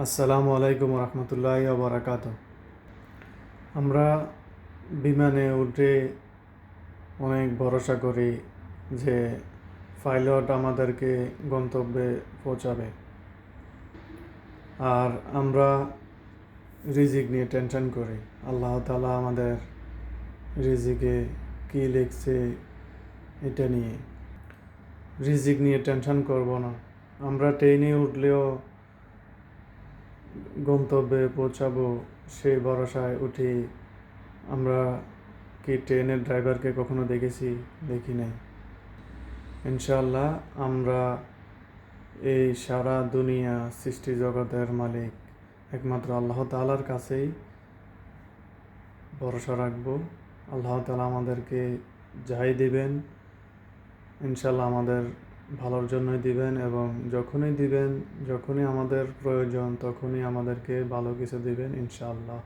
আসসালামু আলাইকুম রহমতুল্লাহি ওয়া বারাকাতুহু। আমরা বিমানে উঠে অনেক ভরসা করি যে পাইলট আমাদেরকে গন্তব্যে পৌঁছাবে, আর আমরা রিজিক নিয়ে টেনশন করি। আল্লাহ তাআলা আমাদের রিজিকে কী লিখছে এটা নিয়ে রিজিক নিয়ে টেনশন করব না। আমরা ট্রেনে উঠলেও গন্তব্যে পৌঁছাবো সেই ভরসায় উঠি। আমরা কি ট্রেনের ড্রাইভারকে কখনো দেখেছি? দেখি নাই। ইনশাআল্লাহ আমরা এই সারা দুনিয়া সৃষ্টি জগতের মালিক একমাত্র আল্লাহ তাআলার কাছেই ভরসা রাখবো। আল্লাহ তাআলা আমাদেরকে যাই দিবেন ইনশাআল্লাহ আমাদের ভালোর জন্যই দিবেন, এবং যখনই দিবেন, যখনই আমাদের প্রয়োজন তখনই আমাদেরকে ভালো কিছু দিবেন ইনশাআল্লাহ।